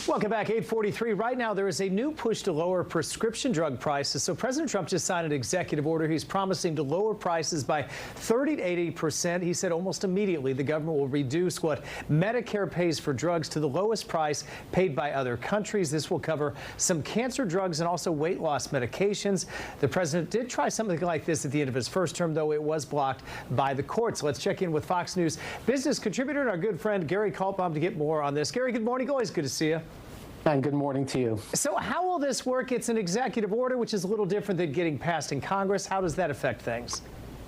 Welcome back, 8:43. Right now, there is a new push to lower prescription drug prices. So President Trump just signed an executive order. He's promising to lower prices by 30 to 80%. He said almost immediately the government will reduce what Medicare pays for drugs to the lowest price paid by other countries. This will cover some cancer drugs and also weight loss medications. The president did try something like this at the end of his first term, though it was blocked by the courts. Let's check in with Fox News business contributor and our good friend Gary Kaltbaum to get more on this. Gary, good morning. Always good to see you. And good morning to you. So how will this work? It's an executive order, which is a little different than getting passed in Congress. How does that affect things?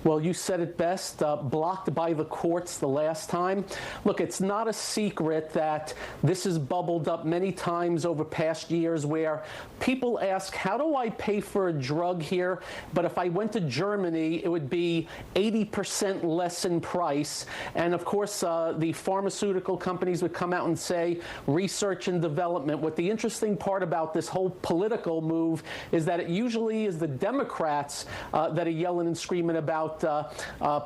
Well, you said it best, blocked by the courts the last time. Look, it's not a secret that this has bubbled up many times over past years where people ask, how do I pay for a drug here? But if I went to Germany, it would be 80% less in price. And of course, the pharmaceutical companies would come out and say research and development. What the interesting part about this whole political move is that it usually is the Democrats that are yelling and screaming about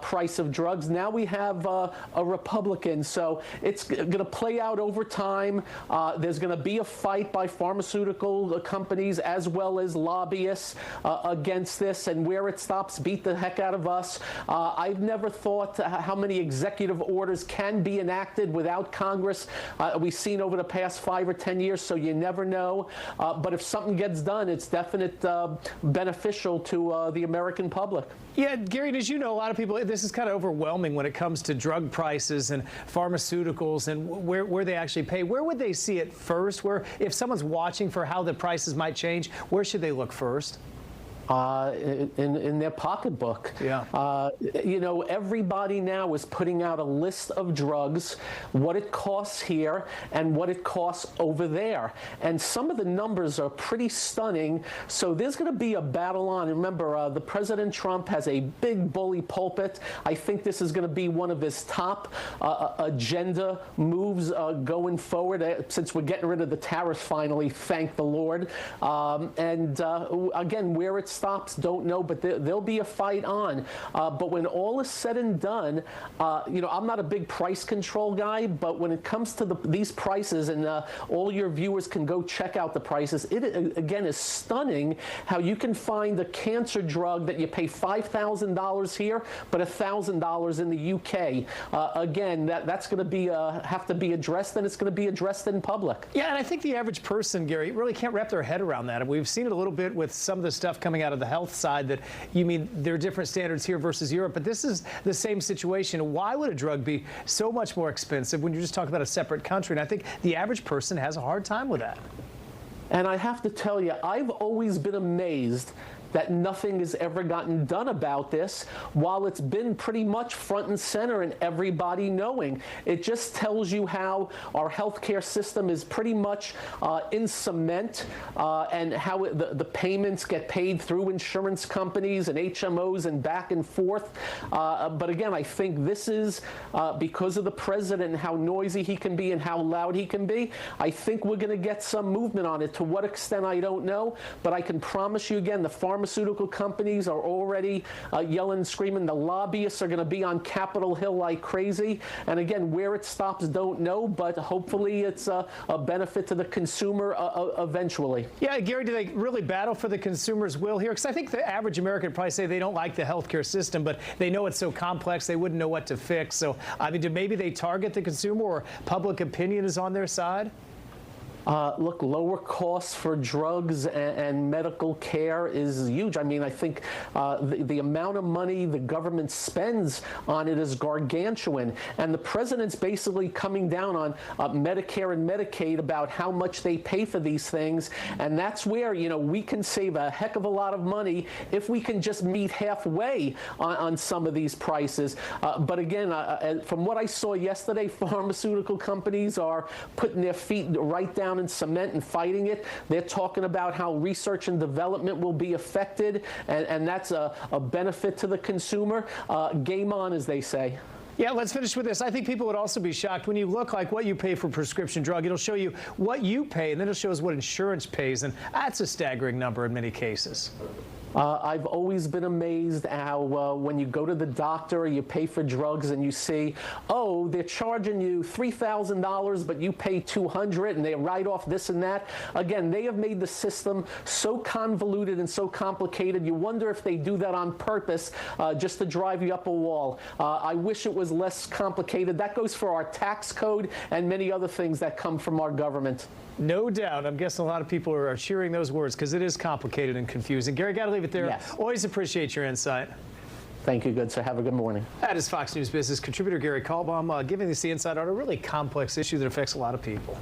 price of drugs. Now we have a Republican, so it's going to play out over time. There's going to be a fight by pharmaceutical companies as well as lobbyists against this, and where it stops, beat the heck out of us. I've never thought how many executive orders can be enacted without Congress. We've seen over the past 5 or 10 years, so you never know. But if something gets done, it's definitely beneficial to the American public. Yeah, Gary, as you know, a lot of people, this is kind of overwhelming when it comes to drug prices and pharmaceuticals and where they actually pay. Where would they see it first? Where, if someone's watching for how the prices might change, where should they look first? In their pocketbook. Yeah. You know, everybody now is putting out a list of drugs, what it costs here and what it costs over there. And some of the numbers are pretty stunning. So there's going to be a battle on. Remember, the President Trump has a big bully pulpit. I think this is going to be one of his top agenda moves going forward, since we're getting rid of the tariffs finally, thank the Lord. Again, where it's stops, don't know, but there'll be a fight on. But when all is said and done, you know, I'm not a big price control guy, but when it comes to these prices, and all your viewers can go check out the prices, it again is stunning how you can find a cancer drug that you pay $5,000 here, but $1,000 in the UK. Again, that's going to be have to be addressed, and it's going to be addressed in public. Yeah, and I think the average person, Gary, really can't wrap their head around that. And we've seen it a little bit with some of the stuff coming out of the health side, that you mean there are different standards here versus Europe, but this is the same situation. Why would a drug be so much more expensive when you're just talking about a separate country? And I think the average person has a hard time with that. And I have to tell you, I've always been amazed that nothing has ever gotten done about this, while it's been pretty much front and center and everybody knowing. It just tells you how our healthcare system is pretty much in cement, and how the payments get paid through insurance companies and HMOs and back and forth. But again, I think this is because of the president and how noisy he can be and how loud he can be. I think we're going to get some movement on it. To what extent, I don't know, but I can promise you again, the pharmaceutical companies are already yelling and screaming. The lobbyists are going to be on Capitol Hill like crazy. And again, where it stops, don't know, but hopefully it's a benefit to the consumer eventually. Yeah, Gary, do they really battle for the consumer's will here? Because I think the average American would probably say they don't like the healthcare system, but they know it's so complex they wouldn't know what to fix. So, I mean, do maybe they target the consumer, or public opinion is on their side? Look, lower costs for drugs and medical care is huge. I mean, I think the amount of money the government spends on it is gargantuan. And the president's basically coming down on Medicare and Medicaid about how much they pay for these things. And that's where, you know, we can save a heck of a lot of money if we can just meet halfway on some of these prices. But again, from what I saw yesterday, pharmaceutical companies are putting their feet right down in cement and fighting it. They're talking about how research and development will be affected, and that's a benefit to the consumer. Game on, as they say. Yeah, let's finish with this. I think people would also be shocked when you look like what you pay for prescription drug. It'll show you what you pay, and then it'll show us what insurance pays, and that's a staggering number in many cases. I've always been amazed how when you go to the doctor or you pay for drugs and you see, oh, they're charging you $3,000, but you pay $200, and they write off this and that. Again, they have made the system so convoluted and so complicated. You wonder if they do that on purpose just to drive you up a wall. I wish it was less complicated. That goes for our tax code and many other things that come from our government. No doubt. I'm guessing a lot of people are cheering those words because it is complicated and confusing. Gary, got to leave it there. Yes. Always appreciate your insight. Thank you, good sir. Have a good morning. That is Fox News business contributor Gary Kaltbaum giving us the insight on a really complex issue that affects a lot of people.